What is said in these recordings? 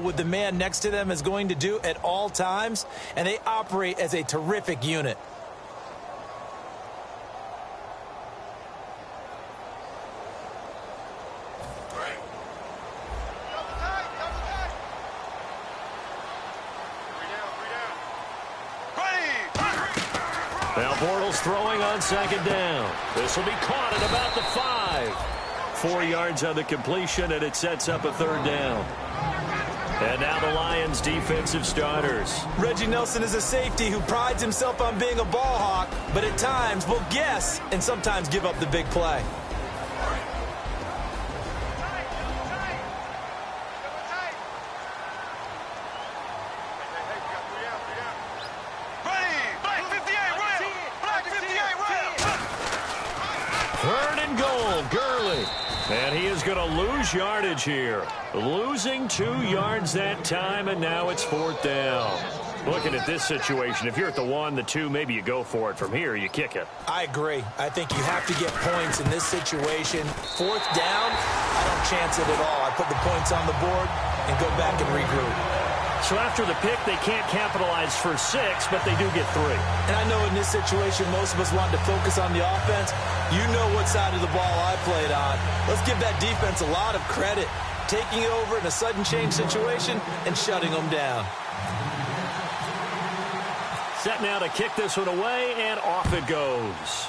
what the man next to them is going to do at all times, and they operate as a terrific unit. Now Bortles throwing on second down. This will be caught at about the 5. 4 yards on the completion, and it sets up a third down. And now the Lions' defensive starters. Reggie Nelson is a safety who prides himself on being a ball hawk, but at times will guess and sometimes give up the big play. And he is going to lose yardage here. Losing 2 yards that time, and now it's 4th down. Looking at this situation, if you're at the 1, the 2, maybe you go for it. From here, you kick it. I agree. I think you have to get points in this situation. 4th down, I don't chance it at all. I put the points on the board and go back and regroup. So after the pick, they can't capitalize for 6, but they do get 3. And I know in this situation, most of us want to focus on the offense. You know what side of the ball I played on. Let's give that defense a lot of credit. Taking over in a sudden change situation and shutting them down. Set now to kick this one away, and off it goes.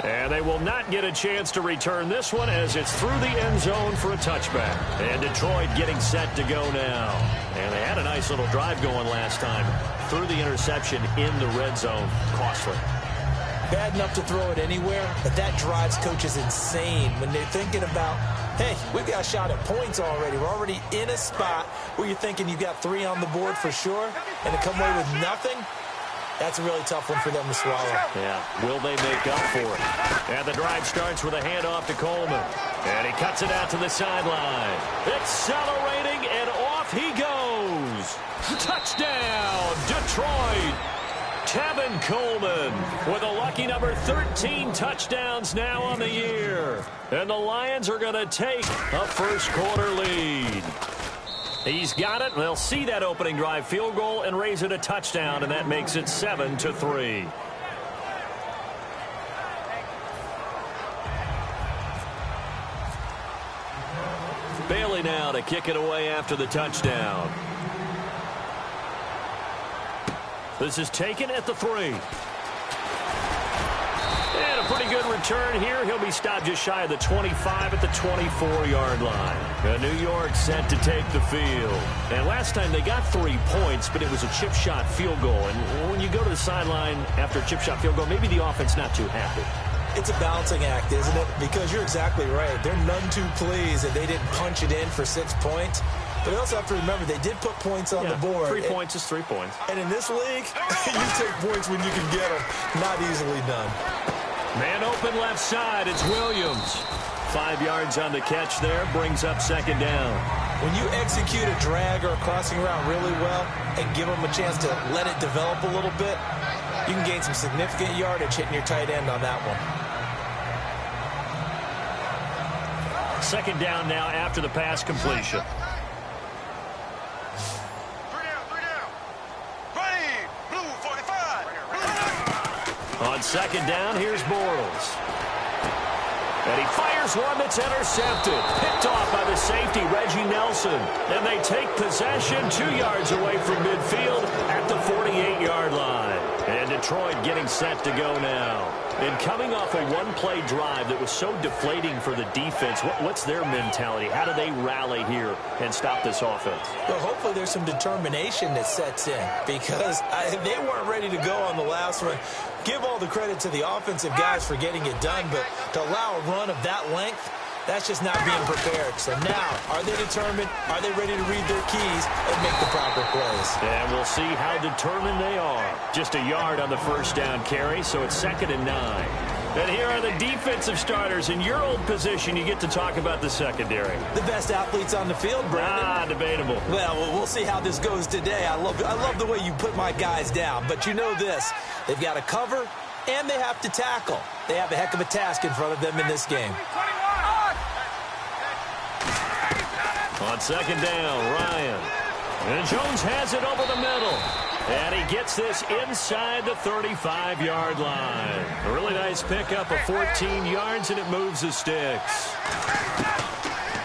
And they will not get a chance to return this one as it's through the end zone for a touchback. And Detroit getting set to go now. And they had a nice little drive going last time. Threw the interception in the red zone. Costly. Bad enough to throw it anywhere, but that drives coaches insane when they're thinking about, hey, we've got a shot at points already. We're already in a spot where you're thinking you got 3 on the board for sure, and to come away with nothing. That's a really tough one for them to swallow. Yeah, will they make up for it? And the drive starts with a handoff to Coleman. And he cuts it out to the sideline. Accelerating, and off he goes. Touchdown, Detroit. Tevin Coleman with a lucky number 13 touchdowns now on the year. And the Lions are going to take a first-quarter lead. He's got it. They'll see that opening drive field goal and raise it a touchdown, and that makes it 7-3. Bailey now to kick it away after the touchdown. This is taken at the 3. And a pretty good return here. He'll be stopped just shy of the 25 at the 24-yard line. New York set to take the field. And last time they got 3 points, but it was a chip shot field goal. And when you go to the sideline after a chip shot field goal, maybe the offense not too happy. It's a balancing act, isn't it? Because you're exactly right. They're none too pleased that they didn't punch it in for 6 points. But you also have to remember, they did put points on the board. 3 points is 3 points. And in this league, you take points when you can get them. Not easily done. Man open left side. It's Williams. 5 yards on the catch there. Brings up second down. When you execute a drag or a crossing route really well and give them a chance to let it develop a little bit, you can gain some significant yardage hitting your tight end on that one. Second down now after the pass completion. On second down, here's Bortles. And he fires one that's intercepted. Picked off by the safety, Reggie Nelson. And they take possession 2 yards away from midfield at the 48-yard line. And Detroit getting set to go now. And coming off a one-play drive that was so deflating for the defense, what's their mentality? How do they rally here and stop this offense? Well, hopefully there's some determination that sets in because they weren't ready to go on the last one. Give all the credit to the offensive guys for getting it done, but to allow a run of that length, that's just not being prepared. So now, are they determined? Are they ready to read their keys and make the proper plays? And we'll see how determined they are. Just a yard on the first down carry, so it's 2nd and 9. And here are the defensive starters. In your old position, you get to talk about the secondary. The best athletes on the field, Brandon. Debatable. Well, we'll see how this goes today. I love the way you put my guys down. But you know this. They've got to cover, and they have to tackle. They have a heck of a task in front of them in this game. On second down, Ryan. And Jones has it over the middle. And he gets this inside the 35-yard line. A really nice pickup of 14 yards, and it moves the sticks.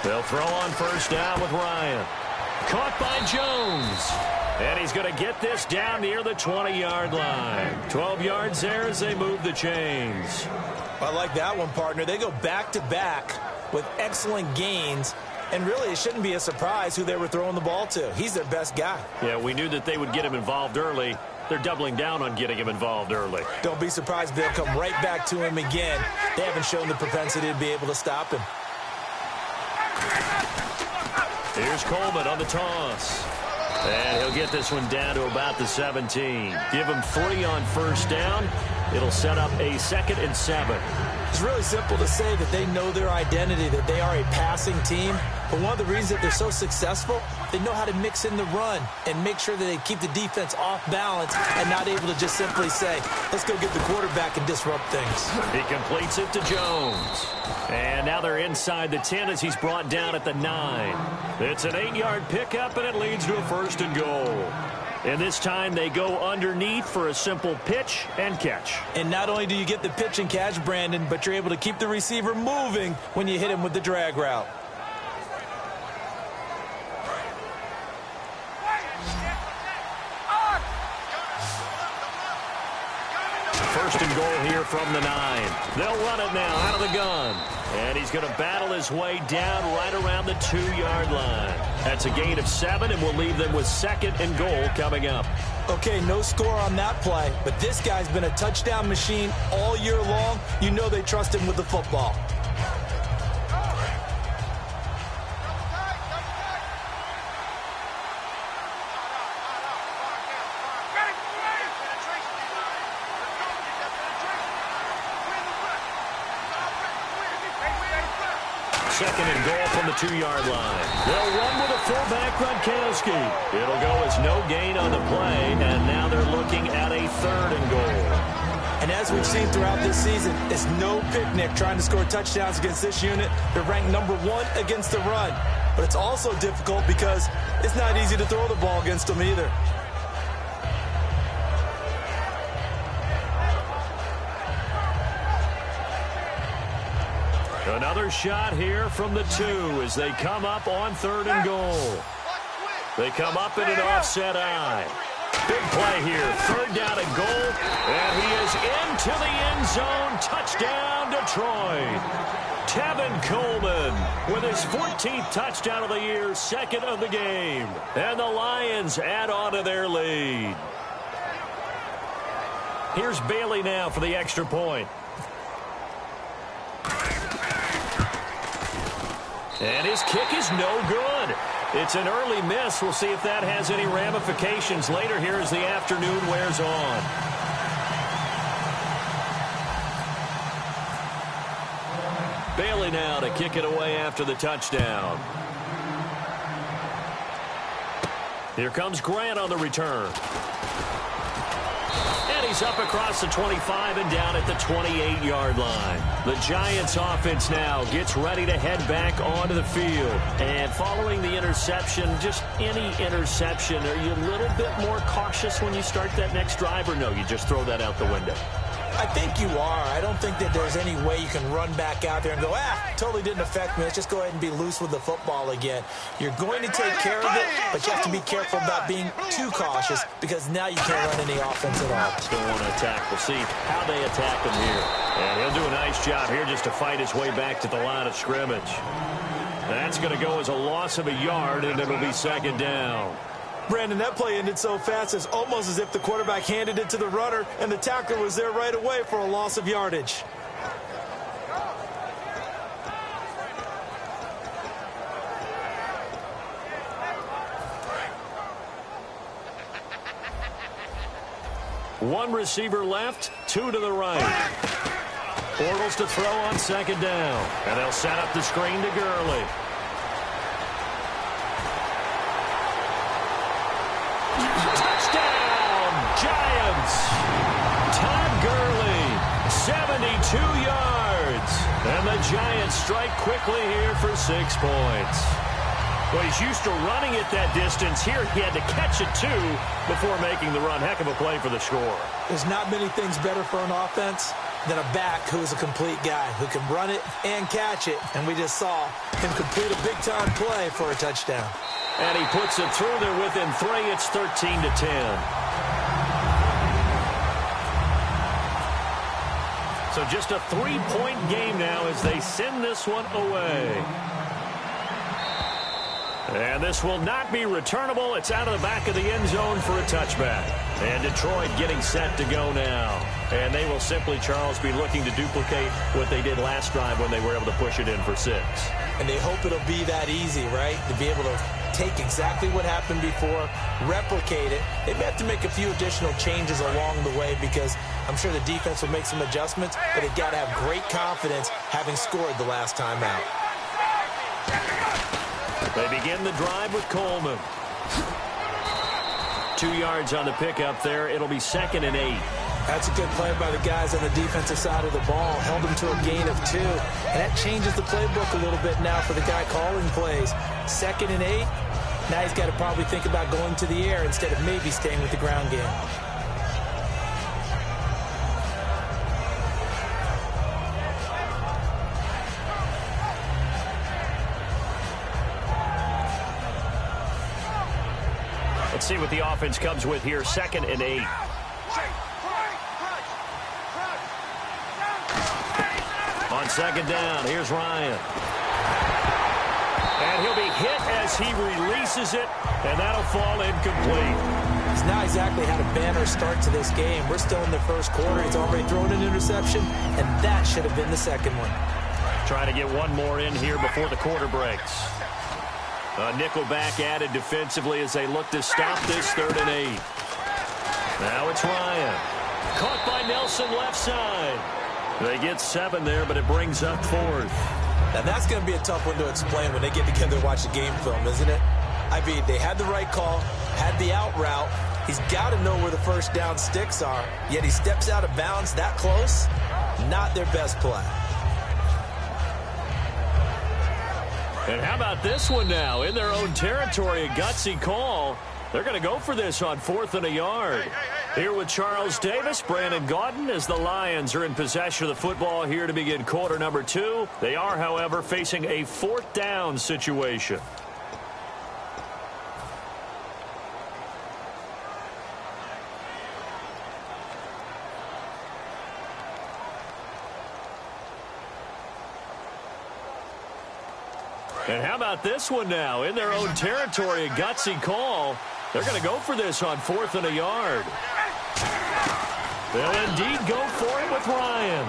They'll throw on first down with Ryan. Caught by Jones. And he's going to get this down near the 20-yard line. 12 yards there as they move the chains. I like that one, partner. They go back-to-back with excellent gains. And really, it shouldn't be a surprise who they were throwing the ball to. He's their best guy. Yeah, we knew that they would get him involved early. They're doubling down on getting him involved early. Don't be surprised if they'll come right back to him again. They haven't shown the propensity to be able to stop him. Here's Coleman on the toss. And he'll get this one down to about the 17. Give him 3 on first down. It'll set up a 2nd and 7. It's really simple to say that they know their identity, that they are a passing team. But one of the reasons that they're so successful, they know how to mix in the run and make sure that they keep the defense off balance and not able to just simply say, let's go get the quarterback and disrupt things. He completes it to Jones. And now they're inside the 10 as he's brought down at the 9. It's an 8-yard pickup, and it leads to a 1st and goal. And this time they go underneath for a simple pitch and catch. And not only do you get the pitch and catch, Brandon, but you're able to keep the receiver moving when you hit him with the drag route. First and goal here from the 9. They'll run it now out of the gun. And he's going to battle his way down right around the 2-yard line. That's a gain of 7, and we'll leave them with 2nd and goal coming up. Okay, no score on that play, but this guy's been a touchdown machine all year long. You know they trust him with the football. Second and goal from the 2-yard line. They'll run with a fullback, Gronkowski. It'll go as no gain on the play, and now they're looking at a 3rd and goal. And as we've seen throughout this season, it's no picnic trying to score touchdowns against this unit. They're ranked number 1 against the run. But it's also difficult because it's not easy to throw the ball against them either. Another shot here from the 2 as they come up on 3rd and goal. They come up in an offset eye. Big play here. 3rd down and goal. And he is into the end zone. Touchdown, Detroit. Tevin Coleman with his 14th touchdown of the year, 2nd of the game. And the Lions add on to their lead. Here's Bailey now for the extra point. And his kick is no good. It's an early miss. We'll see if that has any ramifications later here as the afternoon wears on. Bailey now to kick it away after the touchdown. Here comes Grant on the return. And he's up across the 25 and down at the 28-yard line. The Giants offense now gets ready to head back onto the field. And following the interception, just any interception, are you a little bit more cautious when you start that next drive, or no, you just throw that out the window? I think you are. I don't think that there's any way you can run back out there and go, totally didn't affect me. Let's just go ahead and be loose with the football again. You're going to take care of it, but you have to be careful about being too cautious because now you can't run any offense at all. Still want to attack. We'll see how they attack him here. And he'll do a nice job here just to fight his way back to the line of scrimmage. That's going to go as a loss of a yard, and it'll be 2nd down. Brandon, that play ended so fast, it's almost as if the quarterback handed it to the runner and the tackler was there right away for a loss of yardage. One receiver left, 2 to the right. Bortles to throw on 2nd down. And they'll set up the screen to Gurley. Giants. Todd Gurley, 72 yards. And the Giants strike quickly here for 6 points. Well, he's used to running it that distance. Here he had to catch it, too, before making the run. Heck of a play for the score. There's not many things better for an offense than a back who is a complete guy who can run it and catch it. And we just saw him complete a big-time play for a touchdown. And he puts it through there within 3. It's 13-10. So just a 3-point game now as they send this one away. And this will not be returnable. It's out of the back of the end zone for a touchback. And Detroit getting set to go now. And they will simply, Charles, be looking to duplicate what they did last drive when they were able to push it in for 6. And they hope it'll be that easy, right? To be able to take exactly what happened before, replicate it. They may have to make a few additional changes along the way because I'm sure the defense will make some adjustments, but they've got to have great confidence having scored the last time out. They begin the drive with Coleman. 2 yards on the pickup there. It'll be 2nd and 8. That's a good play by the guys on the defensive side of the ball. Held them to a gain of 2. And that changes the playbook a little bit now for the guy calling plays. 2nd and 8. Now he's got to probably think about going to the air instead of maybe staying with the ground game. Let's see what the offense comes with here. 2nd and 8. On 2nd down, here's Ryan. And he'll be hit as he releases it, and that'll fall incomplete. He's not exactly had a banner start to this game. We're still in the first quarter. He's already thrown an interception, and that should have been the second one. Trying to get one more in here before the quarter breaks. A nickel back added defensively as they look to stop this 3rd and 8. Now it's Ryan. Caught by Nelson left side. They get 7 there, but it brings up 4th. Now that's going to be a tough one to explain when they get together and watch the game film, isn't it? I mean, they had the right call, had the out route. He's got to know where the first down sticks are, yet he steps out of bounds that close. Not their best play. And how about this one now? In their own territory, a gutsy call. They're going to go for this on 4th and a yard. Here with Charles Davis, Brandon Gaudin, as the Lions are in possession of the football here to begin quarter number 2. They are, however, facing a 4th down situation. And how about this one now? In their own territory, a gutsy call. They're going to go for this on 4th and a yard. They'll indeed go for it with Ryan.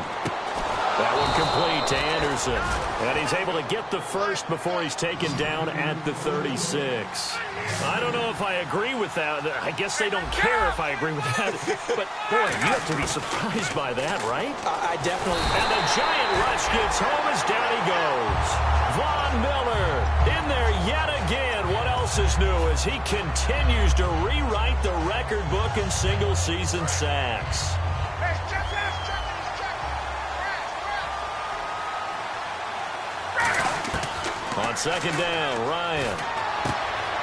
That one complete to Anderson. And he's able to get the first before he's taken down at the 36. I don't know if I agree with that. I guess they don't care if I agree with that. But, boy, you have to be surprised by that, right? I definitely... And the giant rush gets home as down he goes. Von Miller in there yet again. What else is new as he continues to rewrite the record book in single-season sacks. On 2nd down, Ryan.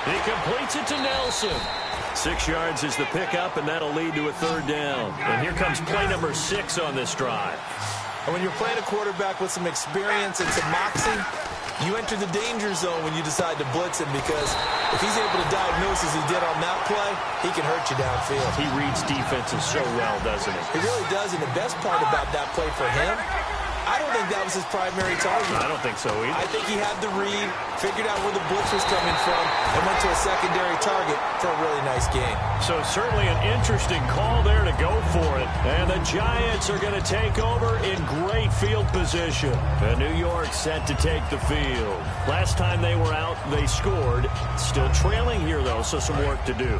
He completes it to Nelson. 6 yards is the pickup, and that'll lead to a 3rd down. And here comes play number 6 on this drive. And when you're playing a quarterback with some experience and some moxie, you enter the danger zone when you decide to blitz him because if he's able to diagnose as he did on that play, he can hurt you downfield. He reads defenses so well, doesn't he? He really does, and the best part about that play for him, I don't think that was his primary target. I don't think so either. I think he had the read, figured out where the blitz was coming from, and went to a secondary target for a really nice game. So certainly an interesting call there to go for it. And the Giants are going to take over in great field position. And New York set to take the field. Last time they were out, they scored. Still trailing here, though, so some work to do.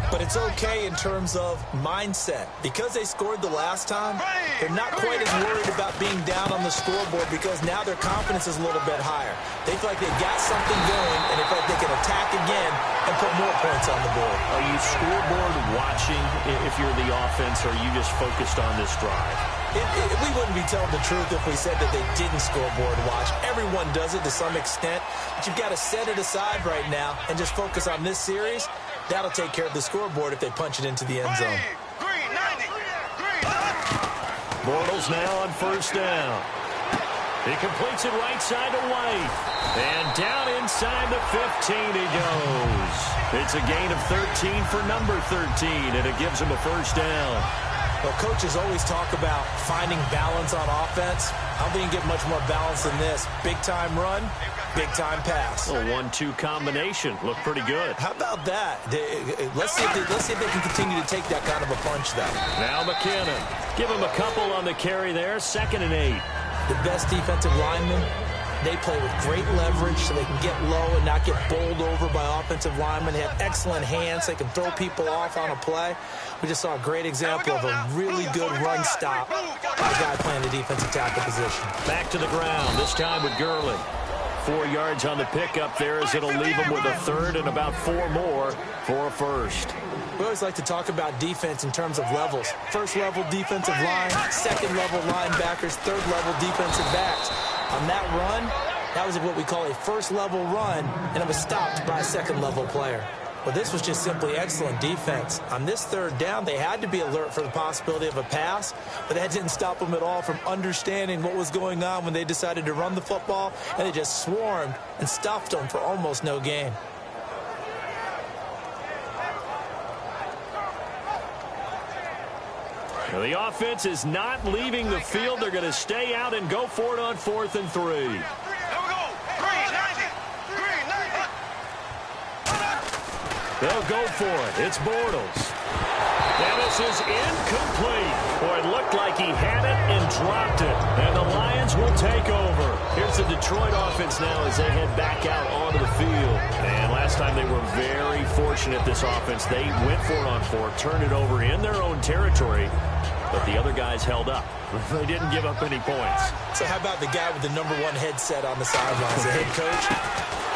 But it's okay in terms of mindset. Because they scored the last time, they're not quite as worried about being down on the scoreboard because now their confidence is a little bit higher. They feel like they got something going, and they feel like they can attack again and put more points on the board. Are you scoreboard watching if you're the offense, or are you just focused on this drive? We wouldn't be telling the truth if we said that they didn't scoreboard watch. Everyone does it to some extent, but you've got to set it aside right now and just focus on this series. That'll take care of the scoreboard if they punch it into the end zone. Bortles now on first down. He completes it right side to White. And down inside the 15 he goes. It's a gain of 13 for number 13, and it gives him a first down. Well, coaches always talk about finding balance on offense. I don't think you can get much more balance than this. Big-time run, big-time pass. A 1-2 combination. Looked pretty good. How about that? Let's see if they can continue to take that kind of a punch, though. Now McKinnon. Give him a couple on the carry there. 2nd and 8. The best defensive linemen, they play with great leverage so they can get low and not get bowled over by offensive linemen. They have excellent hands. They can throw people off on a play. We just saw a great example of a really good run stop by a guy playing the defensive tackle position. Back to the ground, this time with Gurley. 4 yards on the pickup there as it'll leave him with a third and about 4 more for a first. We always like to talk about defense in terms of levels. First level defensive line, second level linebackers, third level defensive backs. On that run, that was what we call a first level run, and it was stopped by a second level player. Well, this was just simply excellent defense. On this third down, they had to be alert for the possibility of a pass, but that didn't stop them at all from understanding what was going on when they decided to run the football, and they just swarmed and stuffed them for almost no gain. Well, the offense is not leaving the field. They're going to stay out and go for it on 4th and 3. They'll go for it. It's Bortles. And this is incomplete. Boy, it looked like he had it and dropped it. And the Lions will take over. Here's the Detroit offense now as they head back out onto the field. And last time they were very fortunate, this offense. They went for it on 4, turned it over in their own territory. But the other guys held up. They didn't give up any points. So how about the guy with the number 1 headset on the sidelines, the head coach?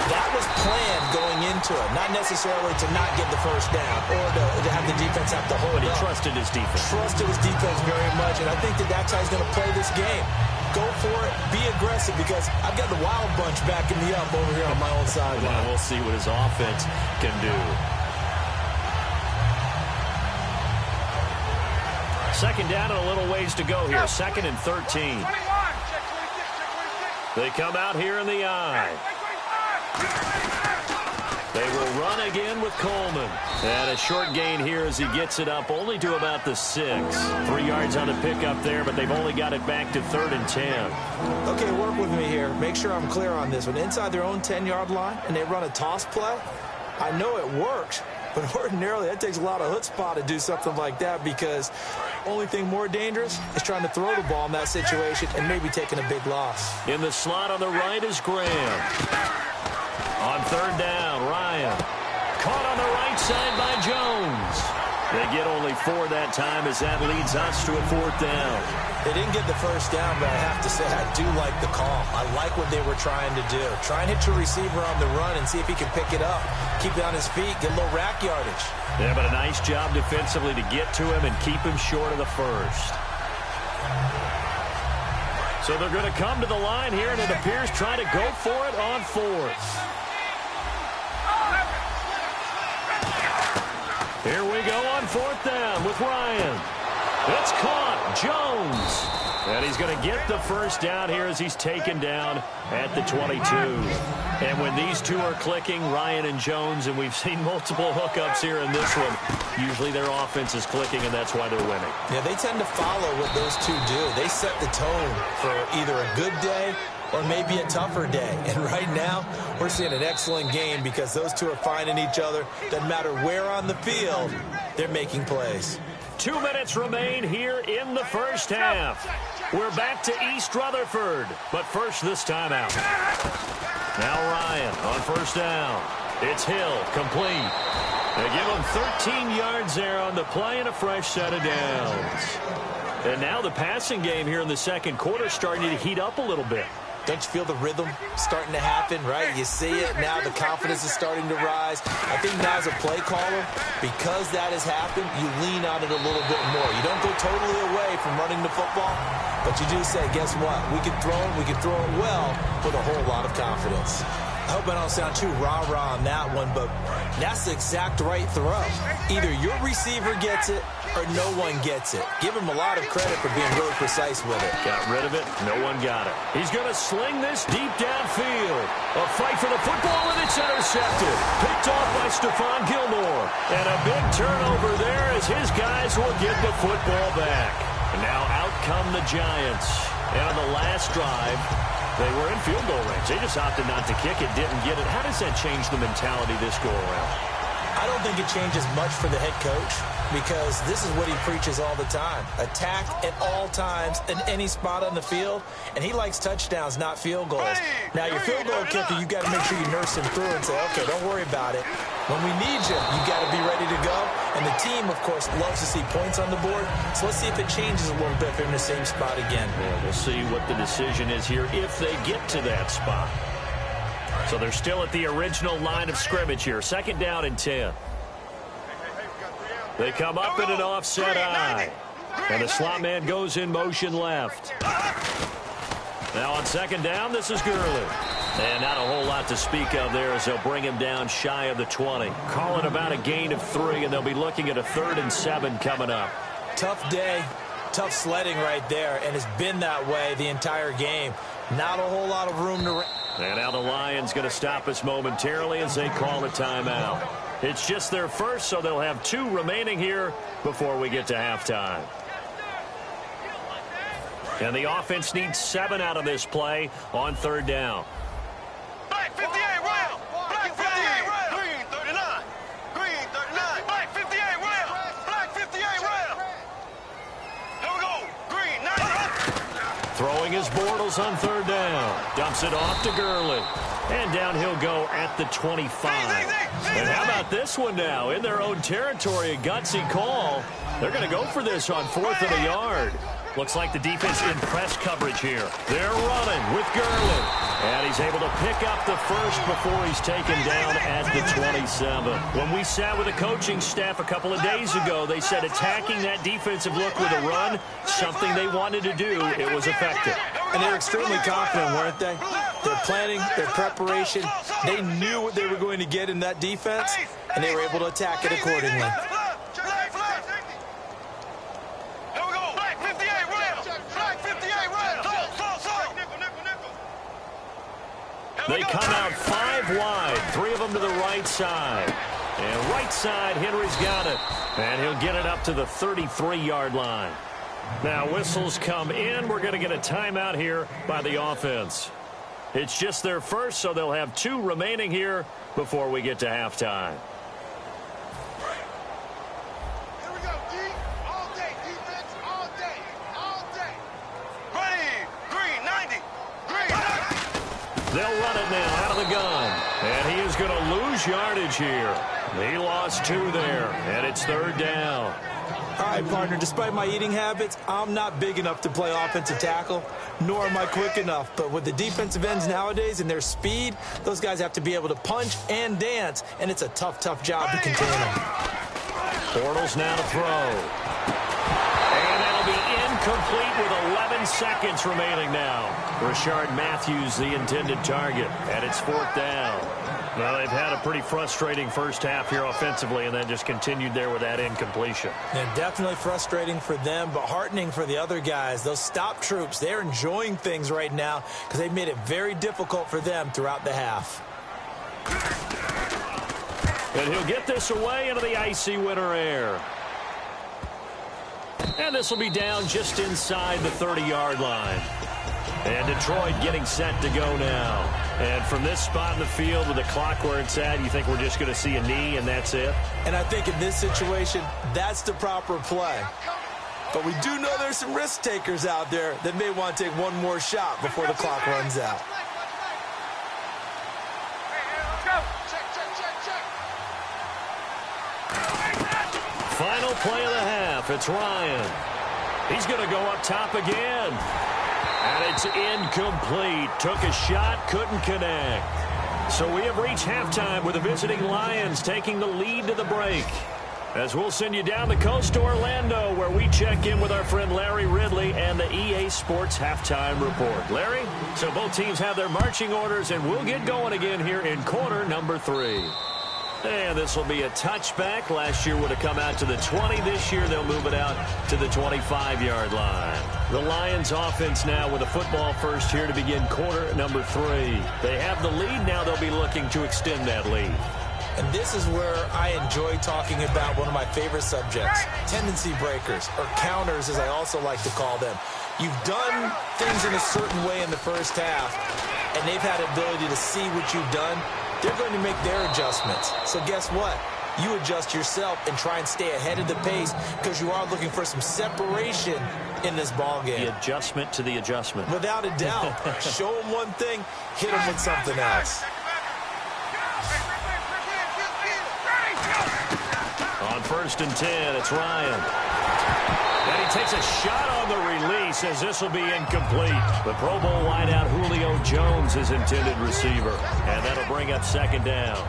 That was planned going into it, not necessarily to not get the first down or to have the defense have to hold But he up. trusted his defense. Trusted his defense very much, and I think that's how he's going to play this game. Go for it, be aggressive, because I've got the wild bunch backing me up over here on my own sideline. Well, we'll see what his offense can do. 2nd down and a little ways to go here. 2nd and 13. They come out here in the eye. They will run again with Coleman. And a short gain here as he gets it up only to about the 6. 3 yards on the pickup there, but they've only got it back to 3rd and 10. Okay, work with me here. Make sure I'm clear on this one. Inside their own 10-yard line, and they run a toss play, I know it works, but ordinarily that takes a lot of chutzpah to do something like that, because only thing more dangerous is trying to throw the ball in that situation and maybe taking a big loss. In the slot on the right is Graham. On 3rd down, Ryan. Caught on the right side by Jones. They get only 4 that time as that leads us to a 4th down. They didn't get the first down, but I have to say I do like the call. I like what they were trying to do. Try and hit your receiver on the run and see if he can pick it up. Keep it on his feet, get a little rack yardage. Yeah, but a nice job defensively to get to him and keep him short of the first. So they're going to come to the line here, and it appears try to go for it on 4th. Here we go on 4th down with Ryan. It's caught. Jones. And he's going to get the first down here as he's taken down at the 22. And when these two are clicking, Ryan and Jones, and we've seen multiple hookups here in this one, usually their offense is clicking, and that's why they're winning. Yeah, they tend to follow what those two do. They set the tone for either a good day or maybe a tougher day. And right now, we're seeing an excellent game because those two are finding each other. Doesn't matter where on the field, they're making plays. 2 minutes remain here in the first half. We're back to East Rutherford, but first this time out. Now Ryan on 1st down. It's Hill, complete. They give him 13 yards there on the play and a fresh set of downs. And now the passing game here in the 2nd quarter starting to heat up a little bit. Don't you feel the rhythm starting to happen, right? You see it. Now the confidence is starting to rise. I think now as a play caller, because that has happened, you lean on it a little bit more. You don't go totally away from running the football, but you do say, guess what? We can throw it well with a whole lot of confidence. I hope I don't sound too rah-rah on that one, but that's the exact right throw. Either your receiver gets it or no one gets it. Give him a lot of credit for being really precise with it. Got rid of it. No one got it. He's going to sling this deep downfield. A fight for the football, and it's intercepted. Picked off by Stephon Gilmore. And a big turnover there as his guys will get the football back. And now out come the Giants. And on the last drive, they were in field goal range. They just opted not to kick it, didn't get it. How does that change the mentality this go-around? I don't think it changes much for the head coach because this is what he preaches all the time. Attack at all times in any spot on the field, and he likes touchdowns, not field goals. Now, your field goal kicker, you got to make sure you nurse him through and say, okay, don't worry about it. When we need you, you got to be ready to go. And the team, of course, loves to see points on the board. So let's see if it changes a little bit if they're in the same spot again. Yeah, we'll see what the decision is here if they get to that spot. So they're still at the original line of scrimmage here. 2nd down and 10. They come up in an offset eye. And the slot man goes in motion left. Now on 2nd down, this is Gurley. And not a whole lot to speak of there as they'll bring him down shy of the 20. Call it about a gain of 3, and they'll be looking at a 3rd and 7 coming up. Tough day, tough sledding right there, and it's been that way the entire game. Not a whole lot of room to... And now the Lions going to stop us momentarily as they call a timeout. It's just their first, so they'll have 2 remaining here before we get to halftime. And the offense needs 7 out of this play on 3rd down. Black 58 round. Black 58 round. Green 39. Green 39. Black 58 round. Black 58 round. Here we go. Green 90. Throwing his Bortles on 3rd down. Dumps it off to Gurley. And down he'll go at the 25. And how about this one now? In their own territory, a gutsy call. They're going to go for this on 4th and a yard. Looks like the defense in press coverage here. They're running with Gurley. And he's able to pick up the first before he's taken down at the 27. When we sat with the coaching staff a couple of days ago, they said attacking that defensive look with a run, something they wanted to do, it was effective. And they're extremely confident, weren't they? Their planning, their preparation, they knew what they were going to get in that defense, and they were able to attack it accordingly. They come out 5 wide, 3 of them to the right side. And right side, Henry's got it. And he'll get it up to the 33-yard line. Now whistles come in. We're going to get a timeout here by the offense. It's just their first, so they'll have 2 remaining here before we get to halftime. Here we go, D. All day, defense, all day, all day. Ready, green 90, green 90. They'll run it now out of the gun. And he is going to lose yardage here. He lost 2 there, and it's 3rd down. All right, partner, despite my eating habits, I'm not big enough to play offensive tackle, nor am I quick enough. But with the defensive ends nowadays and their speed, those guys have to be able to punch and dance, and it's a tough, tough job to contain them. Bortles now to throw. And that'll be incomplete with 11 seconds remaining now. Rashard Matthews, the intended target, and it's 4th down. Well, they've had a pretty frustrating first half here offensively, and then just continued there with that incompletion. Yeah, definitely frustrating for them, but heartening for the other guys. Those stop troops, they're enjoying things right now because they've made it very difficult for them throughout the half. And he'll get this away into the icy winter air. And this will be down just inside the 30-yard line. And Detroit getting set to go now. And from this spot in the field with the clock where it's at, you think we're just going to see a knee and that's it? And I think in this situation, that's the proper play. But we do know there's some risk takers out there that may want to take one more shot before the clock runs out. Final play of the half. It's Ryan. He's going to go up top again. And it's incomplete. Took a shot, couldn't connect. So we have reached halftime with the visiting Lions taking the lead to the break. As we'll send you down the coast to Orlando, where we check in with our friend Larry Ridley and the EA Sports Halftime Report. Larry, so both teams have their marching orders, and we'll get going again here in quarter number 3. And this will be a touchback. Last year would have come out to the 20. This year they'll move it out to the 25-yard line. The Lions offense now with a football first here to begin quarter number 3. They have the lead. Now they'll be looking to extend that lead. And this is where I enjoy talking about one of my favorite subjects, tendency breakers, or counters as I also like to call them. You've done things in a certain way in the first half, and they've had ability to see what you've done. They're going to make their adjustments. So guess what? You adjust yourself and try and stay ahead of the pace because you are looking for some separation in this ball game. The adjustment to the adjustment. Without a doubt. Show them one thing, hit them with something else. On 1st and 10, it's Ryan. And he takes a shot on the release as this will be incomplete. The Pro Bowl wideout Julio Jones is intended receiver. And that'll bring up 2nd down.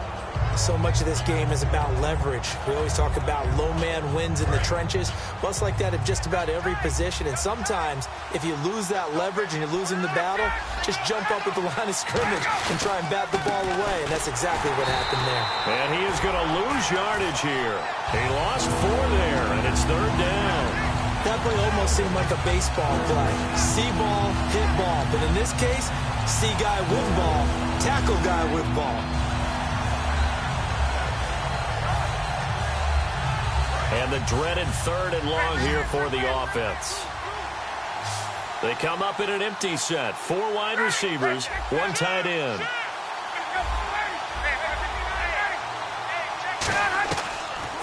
So much of this game is about leverage. We always talk about low man wins in the trenches. Well, it's like that at just about every position. And sometimes, if you lose that leverage and you're losing the battle, just jump up at the line of scrimmage and try and bat the ball away. And that's exactly what happened there. And he is going to lose yardage here. He lost 4 there, and it's 3rd down. That play almost seemed like a baseball play. See ball, hit ball. But in this case, see guy with ball, tackle guy with ball. And the dreaded 3rd and long here for the offense. They come up in an empty set. 4 wide receivers, 1 tight end.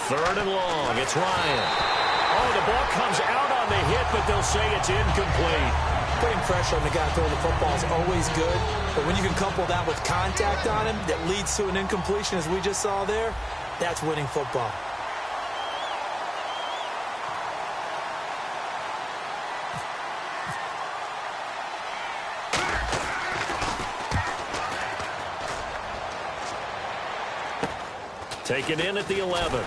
Third and long, it's Ryan. Oh, the ball comes out on the hit, but they'll say it's incomplete. Putting pressure on the guy throwing the football is always good, but when you can couple that with contact on him that leads to an incompletion, as we just saw there, that's winning football. Taken in at the 11.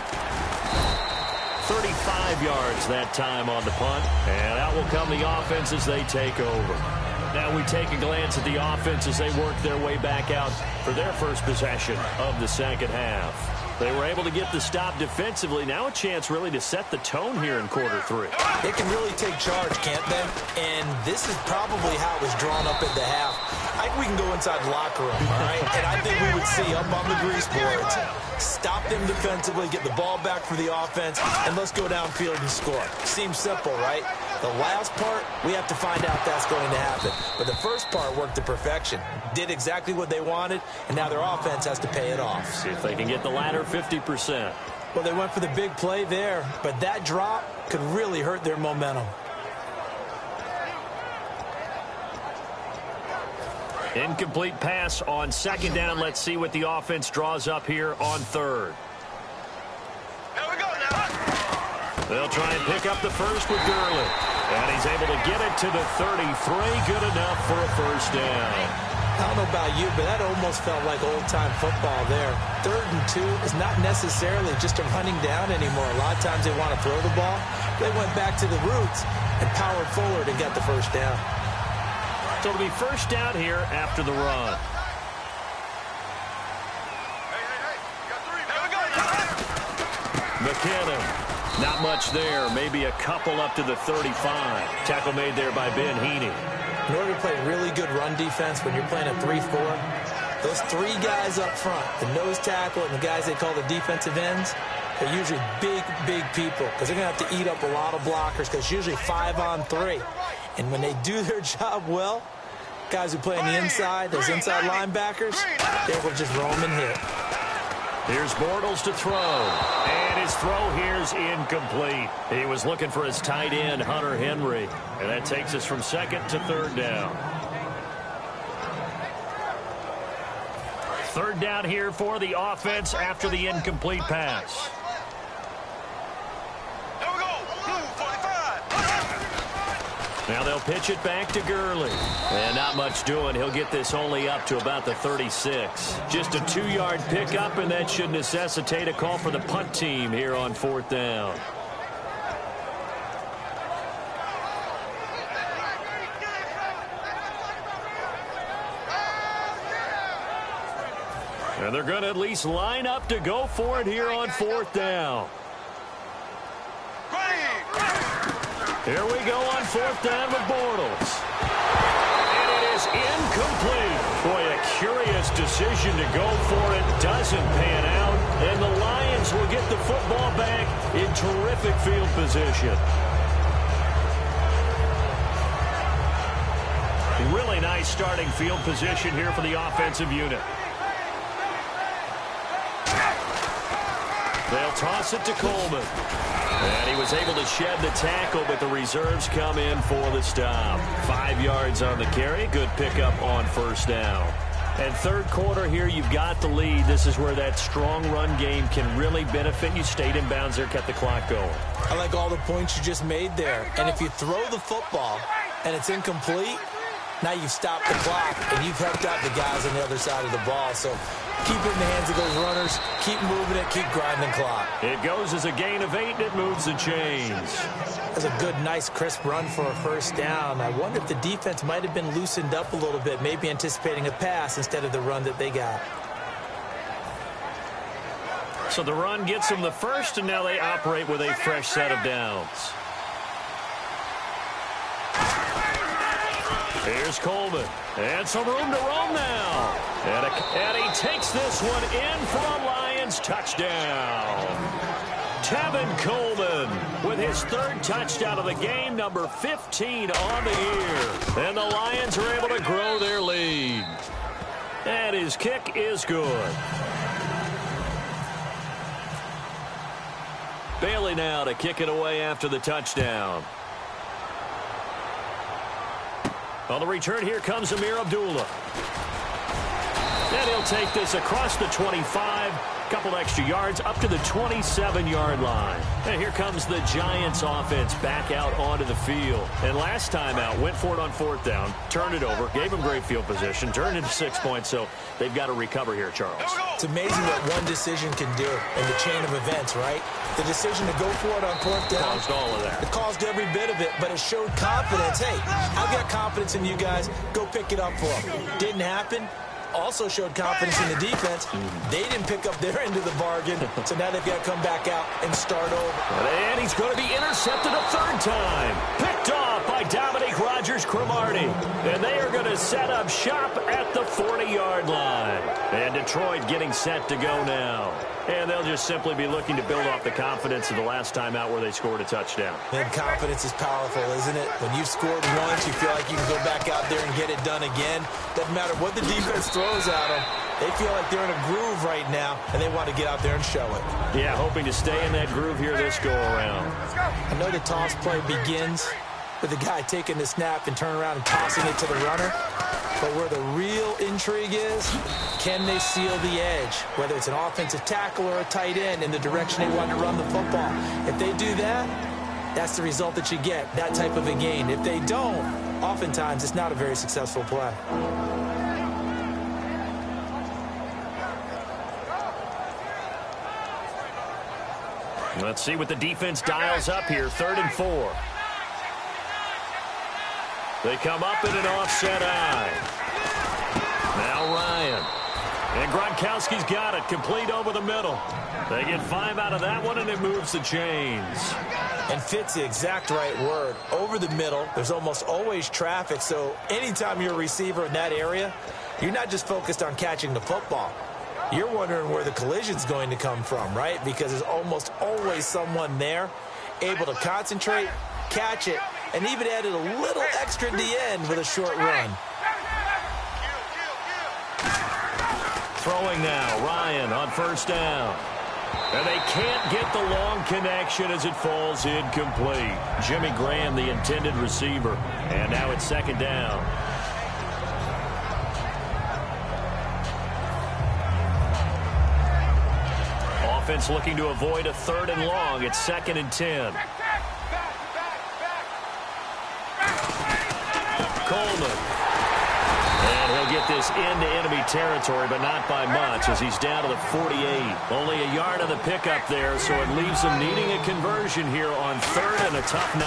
35 yards that time on the punt. And out will come the offense as they take over. Now we take a glance at the offense as they work their way back out for their first possession of the second half. They were able to get the stop defensively. Now a chance really to set the tone here in quarter 3. They can really take charge, can't they? And this is probably how it was drawn up at the half. I think we can go inside the locker room, all right? And I think we would see up on the grease boards, stop them defensively, get the ball back for the offense, and let's go downfield and score. Seems simple, right? The last part, we have to find out that's going to happen. But the first part worked to perfection. Did exactly what they wanted, and now their offense has to pay it off. See if they can get the latter 50%. Well, they went for the big play there, but that drop could really hurt their momentum. Incomplete pass on 2nd down. Let's see what the offense draws up here on 3rd. Here we go now. They'll try and pick up the first with Gurley. And he's able to get it to the 33. Good enough for a first down. I don't know about you, but that almost felt like old-time football there. 3rd and 2 is not necessarily just a running down anymore. A lot of times they want to throw the ball. They went back to the roots and powered forward and got the first down. So it'll be first down here after the run. McKinnon, not much there. Maybe a couple up to the 35. Tackle made there by Ben Heaney. In order to play really good run defense when you're playing a 3-4, those 3 guys up front, the nose tackle and the guys they call the defensive ends, they're usually big, big people because they're going to have to eat up a lot of blockers because it's usually 5 on 3. And when they do their job well, guys who play on the inside, those inside linebackers, they will just roam and hit. Here's Bortles to throw. And his throw here's incomplete. He was looking for his tight end, Hunter Henry. And that takes us from 2nd to 3rd down. 3rd down here for the offense after the incomplete pass. Now they'll pitch it back to Gurley. And not much doing. He'll get this only up to about the 36. Just a 2-yard pickup, and that should necessitate a call for the punt team here on 4th down. And they're going to at least line up to go for it here on 4th down. Here we go on 4th down with Bortles. And it is incomplete. Boy, a curious decision to go for it. Doesn't pan out. And the Lions will get the football back in terrific field position. Really nice starting field position here for the offensive unit. They'll toss it to Coleman. And he was able to shed the tackle, but the reserves come in for the stop. 5 yards on the carry. Good pickup on 1st down. And 3rd quarter here, you've got the lead. This is where that strong run game can really benefit you. Stayed in bounds there, kept the clock going. I like all the points you just made there. And if you throw the football and it's incomplete, now you've stopped the clock and you've helped out the guys on the other side of the ball. So keep it in the hands of those runners. Keep moving it. Keep grinding clock. It goes as a gain of 8, and it moves the chains. That's a good, nice, crisp run for a 1st down. I wonder if the defense might have been loosened up a little bit, maybe anticipating a pass instead of the run that they got. So the run gets them the first, and now they operate with a fresh set of downs. Here's Coleman. And some room to roam now. And he takes this one in for a Lions touchdown. Tevin Coleman with his 3rd touchdown of the game, number 15 on the year. And the Lions are able to grow their lead. And his kick is good. Bailey now to kick it away after the touchdown. On the return, here comes Amir Abdullah. And he'll take this across the 25. Couple extra yards up to the 27-yard line. And here comes the Giants offense back out onto the field. And last time out, went for it on 4th down, turned it over, gave them great field position, turned into 6 points, so they've got to recover here, Charles. It's amazing what one decision can do in the chain of events, right? The decision to go for it on 4th down. Caused all of that. It caused every bit of it, but it showed confidence. Hey, I've got confidence in you guys. Go pick it up for them. Didn't happen. Also showed confidence in the defense. They didn't pick up their end of the bargain, so now they've got to come back out and start over. And he's going to be intercepted a 3rd time. Picked off by Dominique Rodgers-Cromartie. And they are going to set up shop at the 40-yard line. And Detroit getting set to go now. And they'll just simply be looking to build off the confidence of the last time out where they scored a touchdown. And confidence is powerful, isn't it? When you've scored once, you feel like you can go back out there and get it done again. Doesn't matter what the defense throws at them. They feel like they're in a groove right now, and they want to get out there and show it. Yeah, hoping to stay in that groove here this go-around. I know the toss play begins with the guy taking the snap and turning around and tossing it to the runner. But where the real intrigue is, can they seal the edge? Whether it's an offensive tackle or a tight end in the direction they want to run the football. If they do that, that's the result that you get, that type of a gain. If they don't, oftentimes it's not a very successful play. Let's see what the defense dials up here. 3rd and 4. They come up in an offset eye. Now Ryan. And Gronkowski's got it. Complete over the middle. They get 5 out of that one, and it moves the chains. And fits the exact right word. Over the middle, there's almost always traffic, so anytime you're a receiver in that area, you're not just focused on catching the football. You're wondering where the collision's going to come from, right? Because there's almost always someone there able to concentrate, catch it, and even added a little extra at the end with a short run. Throwing now, Ryan on 1st down. And they can't get the long connection as it falls incomplete. Jimmy Graham, the intended receiver. And now it's 2nd down. Offense looking to avoid a 3rd and long. It's 2nd and 10. Coleman. And he'll get this into enemy territory, but not by much as he's down to the 48. Only a yard on the pickup there, so it leaves him needing a conversion here on 3rd and a tough 9.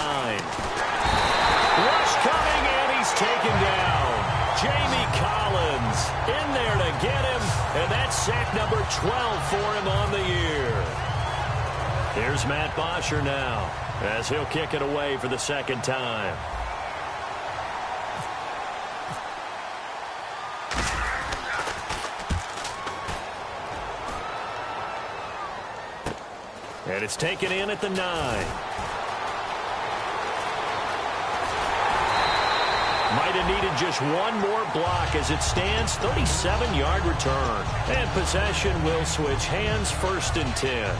Rush coming, and he's taken down. Jamie Collins in there to get him, and that's sack number 12 for him on the year. Here's Matt Bosher now as he'll kick it away for the second time. And it's taken in at the 9. Might have needed just one more block as it stands. 37-yard return. And possession will switch hands, 1st and 10.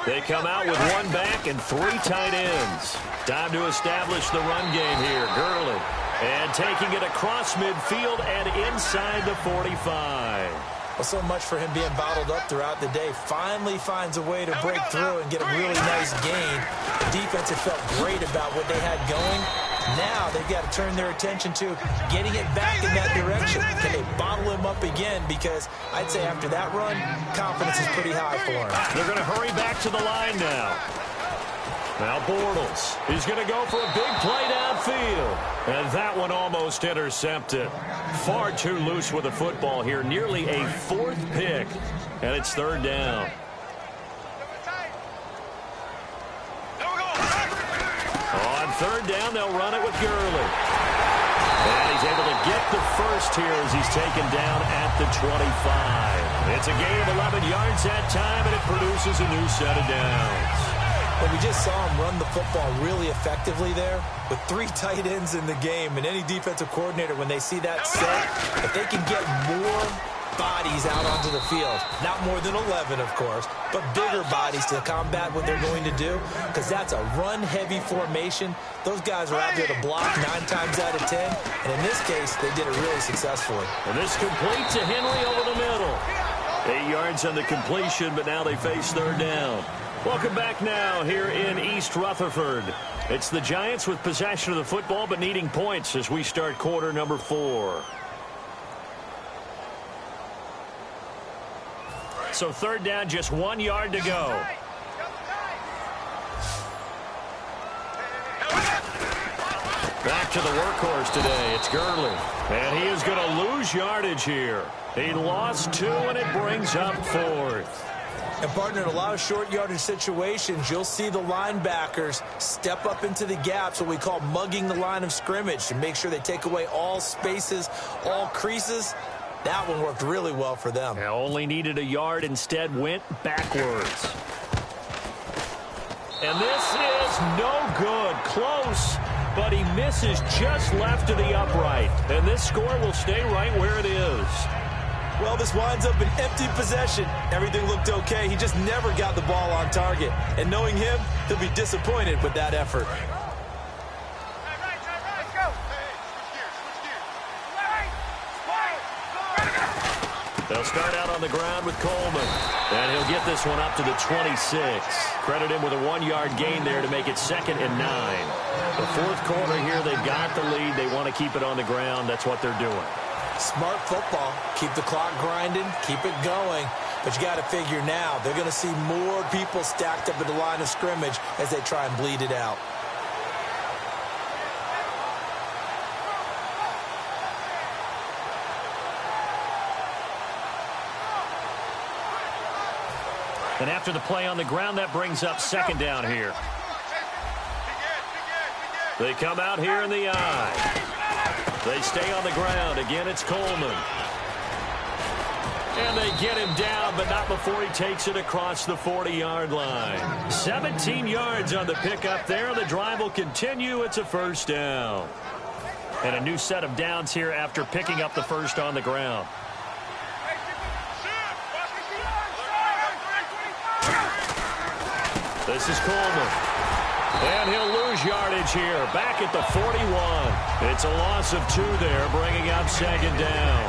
They come out with one back and 3 tight ends. Time to establish the run game here. Gurley. And taking it across midfield and inside the 45. Well, so much for him being bottled up throughout the day. Finally finds a way to break through and get a really nice gain. The defense had felt great about what they had going. Now they've got to turn their attention to getting it back in that direction. Can they bottle him up again? Because I'd say after that run, confidence is pretty high for him. They're going to hurry back to the line now. Now Bortles, he's going to go for a big play downfield. And that one almost intercepted. Far too loose with the football here. Nearly a 4th pick. And it's 3rd down. On 3rd down, they'll run it with Gurley. And he's able to get the first here as he's taken down at the 25. It's a gain of 11 yards that time, and it produces a new set of downs. But we just saw him run the football really effectively there with 3 tight ends in the game. And any defensive coordinator, when they see that set, if they can get more bodies out onto the field, not more than 11, of course, but bigger bodies to combat what they're going to do, because that's a run-heavy formation. Those guys are out there to block 9 times out of 10. And in this case, they did it really successfully. And this complete to Henry over the middle. 8 yards on the completion, but now they face 3rd down. Welcome back now here in East Rutherford. It's the Giants with possession of the football but needing points as we start quarter number 4. So 3rd down, just 1 yard to go. Back to the workhorse today. It's Gurley. And he is going to lose yardage here. He lost 2, and it brings up 4th. And, partner, in a lot of short yardage situations, you'll see the linebackers step up into the gaps, what we call mugging the line of scrimmage, to make sure they take away all spaces, all creases. That one worked really well for them. Now only needed a yard, instead went backwards. And this is no good. Close, but he misses just left of the upright. And this score will stay right where it is. Well, this winds up an empty possession. Everything looked okay. He just never got the ball on target. And knowing him, he'll be disappointed with that effort. They'll start out on the ground with Coleman. And he'll get this one up to the 26. Credit him with a 1-yard gain there to make it 2nd and 9. The 4th quarter here, they've got the lead. They want to keep it on the ground. That's what they're doing. Smart football. Keep the clock grinding. Keep it going. But you got to figure now, they're going to see more people stacked up at the line of scrimmage as they try and bleed it out. And after the play on the ground, that brings up 2nd down here. They come out here in the eye. They stay on the ground. Again, it's Coleman. And they get him down, but not before he takes it across the 40-yard line. 17 yards on the pickup there. The drive will continue. It's a 1st down. And a new set of downs here after picking up the first on the ground. This is Coleman. And he'll lose yardage here. Back at the 41. It's a loss of 2 there, bringing up 2nd down.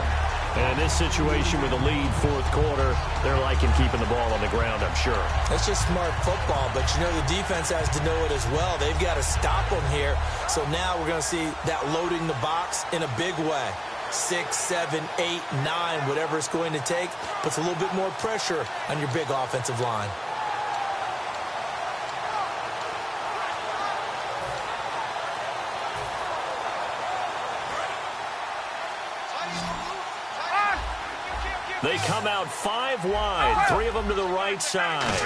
And in this situation with a lead fourth quarter, they're liking keeping the ball on the ground, I'm sure. That's just smart football, but you know the defense has to know it as well. They've got to stop them here. So now we're going to see that loading the box in a big way. 6, 7, 8, 9, whatever it's going to take, puts a little bit more pressure on your big offensive line. They come out 5 wide, 3 of them to the right side.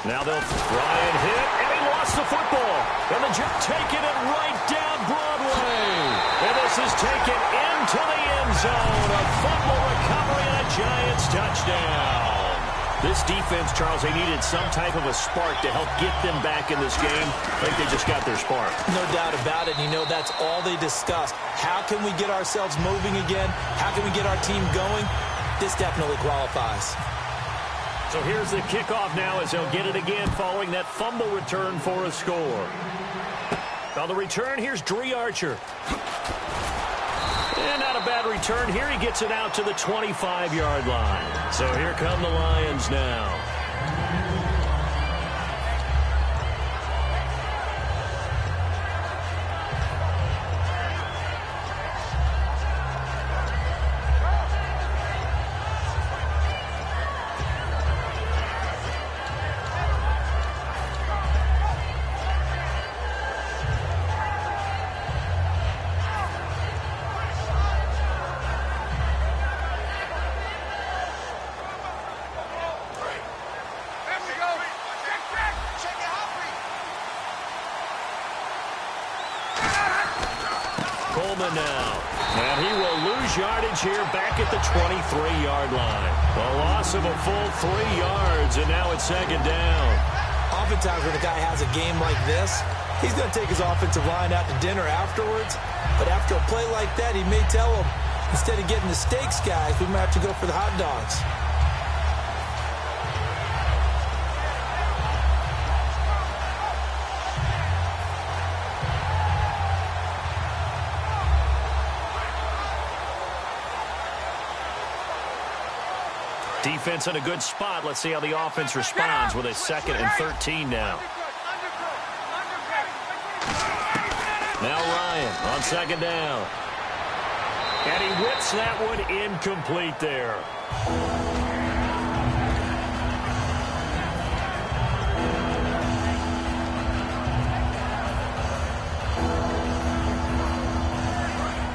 Now they'll Ryan hit, and he lost the football. And the Jet taking it right down Broadway. And this is taken into the end zone. A fumble recovery and a Giants touchdown. This defense, Charles, they needed some type of a spark to help get them back in this game. I think they just got their spark. No doubt about it. You know, that's all they discussed. How can we get ourselves moving again? How can we get our team going? This definitely qualifies. So here's the kickoff now as they'll get it again following that fumble return for a score. On the return, here's Dree Archer. And not a bad return here. He gets it out to the 25-yard line. So here come the Lions now. Coleman now. And he will lose yardage here back at the 23-yard line. A loss of a full 3 yards, and now it's second down. Oftentimes when a guy has a game like this, he's going to take his offensive line out to dinner afterwards. But after a play like that, he may tell them, instead of getting the steaks, guys, we might have to go for the hot dogs. Defense in a good spot. Let's see how the offense responds with a 2nd and 13 now. Now Ryan on 2nd down. And he whips that one incomplete there.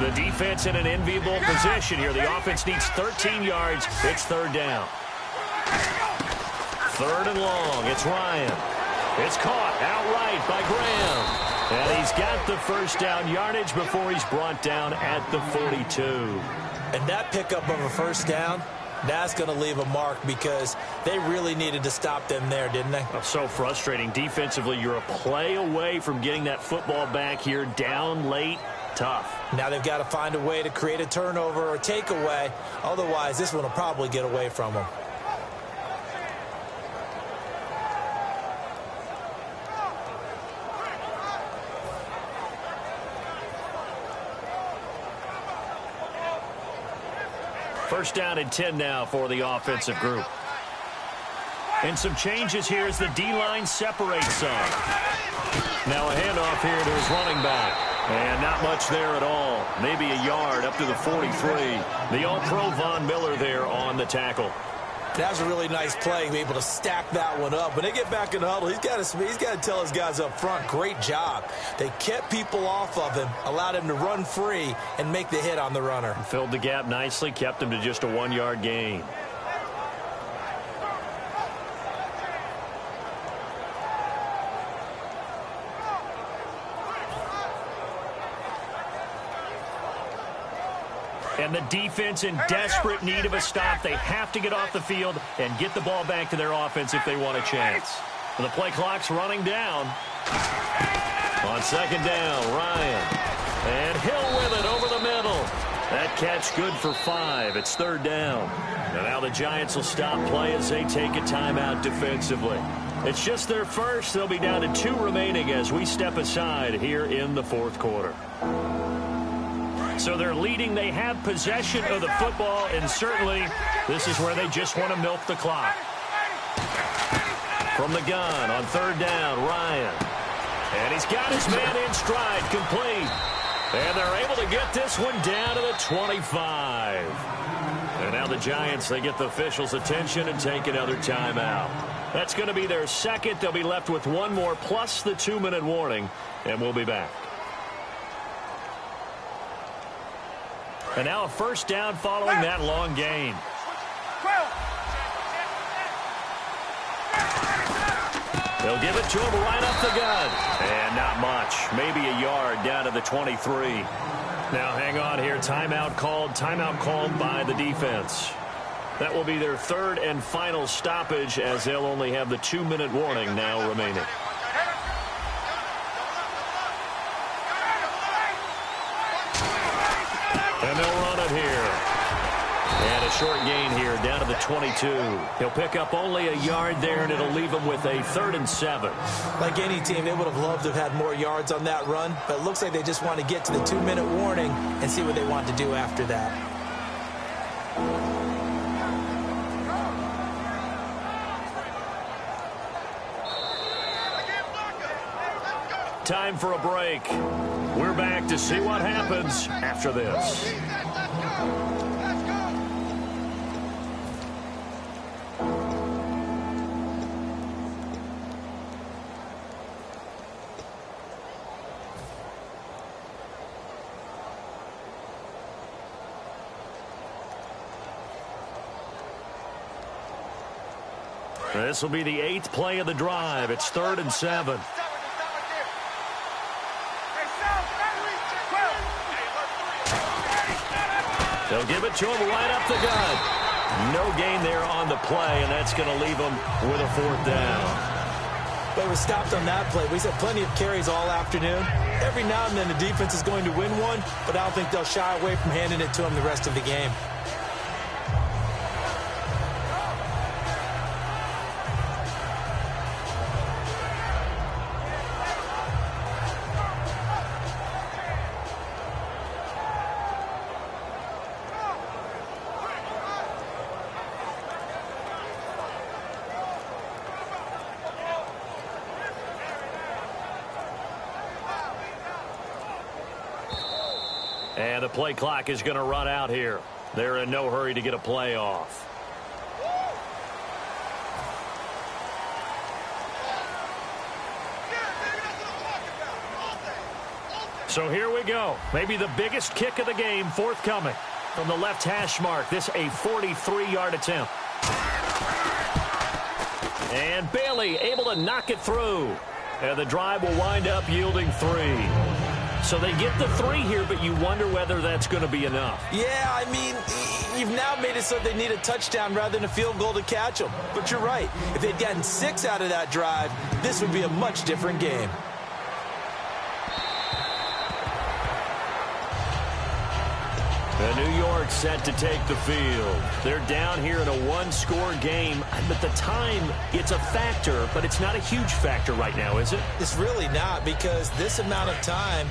The defense in an enviable position here. The offense needs 13 yards. It's 3rd down. 3rd and long. It's Ryan. It's caught outright by Graham. And he's got the 1st down yardage before he's brought down at the 42. And that pickup of a 1st down, that's going to leave a mark because they really needed to stop them there, didn't they? Oh, so frustrating. Defensively, you're a play away from getting that football back here down late. Tough. Now they've got to find a way to create a turnover or takeaway. Otherwise, this one will probably get away from them. First down and 10 now for the offensive group. And some changes here as the D-line separates some. Now a handoff here to his running back. And not much there at all. Maybe a yard up to the 43. The All-Pro Von Miller there on the tackle. That was a really nice play, be able to stack that one up. When they get back in the huddle, he's got to tell his guys up front, great job. They kept people off of him, allowed him to run free, and make the hit on the runner. Filled the gap nicely, kept him to just a 1-yard gain. And the defense in desperate need of a stop. They have to get off the field and get the ball back to their offense if they want a chance. The play clock's running down. On 2nd down, Ryan. And Hill with it over the middle. That catch good for 5. It's 3rd down. And now the Giants will stop play as they take a timeout defensively. It's just their first. They'll be down to 2 remaining as we step aside here in the 4th quarter. So they're leading. They have possession of the football, and certainly this is where they just want to milk the clock. From the gun on third down, Ryan. And he's got his man in stride, complete. And they're able to get this one down to the 25. And now the Giants, they get the officials' attention and take another timeout. That's going to be their second. They'll be left with one more plus the 2-minute warning, and we'll be back. And now a first down following that long gain. They'll give it to him right up the gut. And not much. Maybe a yard down to the 23. Now hang on here. Timeout called by the defense. That will be their third and final stoppage, as they'll only have the 2-minute warning now remaining. And they'll run it here. And a short gain here down to the 22. He'll pick up only a yard there, and it'll leave him with a 3rd and 7. Like any team, they would have loved to have had more yards on that run, but it looks like they just want to get to the 2-minute warning and see what they want to do after that. Time for a break. We're back to see what happens after this. This will be the 8th play of the drive. It's 3rd and 7. They'll give it to him right up the gut. No gain there on the play, and that's going to leave him with a 4th down. But it was stopped on that play. We said plenty of carries all afternoon. Every now and then the defense is going to win one, but I don't think they'll shy away from handing it to him the rest of the game. And the play clock is going to run out here. They're in no hurry to get a play off. So here we go. Maybe the biggest kick of the game forthcoming. From the left hash mark, this a 43-yard attempt. And Bailey able to knock it through. And the drive will wind up yielding 3. So they get the 3 here, but you wonder whether that's going to be enough. Yeah, I mean, you've now made it so they need a touchdown rather than a field goal to catch them. But you're right. If they'd gotten 6 out of that drive, this would be a much different game. And New York set to take the field. They're down here in a 1-score game. But the time, it's a factor, but it's not a huge factor right now, is it? It's really not, because this amount of time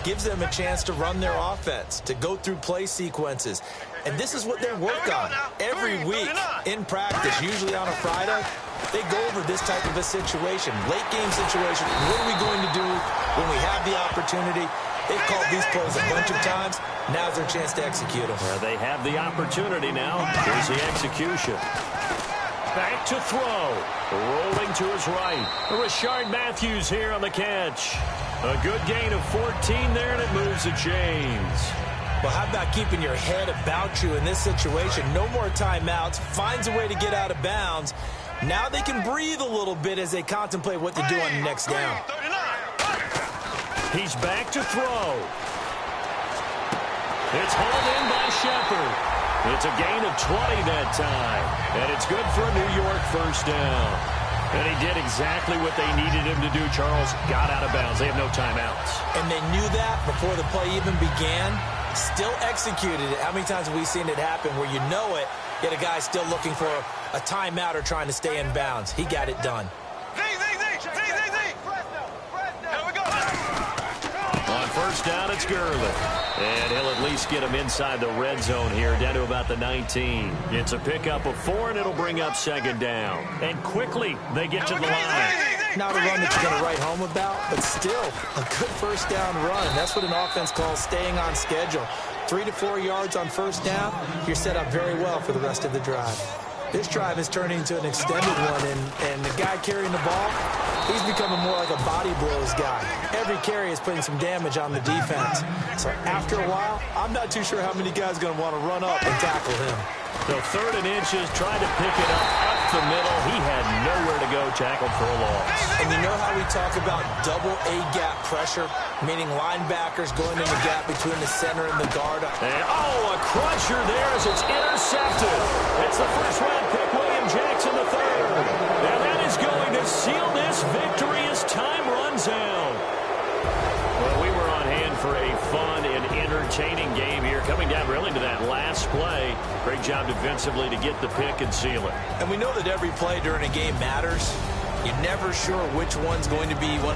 gives them a chance to run their offense, to go through play sequences. And this is what they work on every week in practice, usually on a Friday. They go over this type of a situation, late game situation. What are we going to do when we have the opportunity? They've called these plays a bunch of times. Now's their chance to execute them. They have the opportunity now. Here's the execution. Back to throw. Rolling to his right. Rashard Matthews here on the catch. A good gain of 14 there, and it moves to James. Well, how about keeping your head about you in this situation? No more timeouts. Finds a way to get out of bounds. Now they can breathe a little bit as they contemplate what to do on the next down. He's back to throw. It's hauled in by Shepard. It's a gain of 20 that time. And it's good for a New York first down. And he did exactly what they needed him to do, Charles. Got out of bounds. They have no timeouts. And they knew that before the play even began. Still executed it. How many times have we seen it happen where you know it, yet a guy still looking for a timeout or trying to stay in bounds? He got it done. First down, it's Gurley. And he'll at least get him inside the red zone here, down to about the 19. It's a pickup of 4, and it'll bring up second down. And quickly, they get to the line. Not a run that you're going to write home about, but still a good first down run. That's what an offense calls staying on schedule. 3 to 4 yards on first down, you're set up very well for the rest of the drive. This drive is turning into an extended one, and the guy carrying the ball, he's becoming more like a body blows guy. Every carry is putting some damage on the defense. So after a while, I'm not too sure how many guys are going to want to run up and tackle him. So 3rd and inches, tried to pick it up the middle. He had nowhere to go, tackled for a loss. And you know how we talk about double A-gap pressure, meaning linebackers going in the gap between the center and the guard. And, a cruncher there as it's intercepted. It's the first-round pick, William Jackson III. And that is going to seal this victory as time runs out. Well, we were on hand for a fun and entertaining game here, coming down really to that last play. Great job defensively to get the pick and seal it. And we know that every play during a game matters. You're never sure which one's going to be one.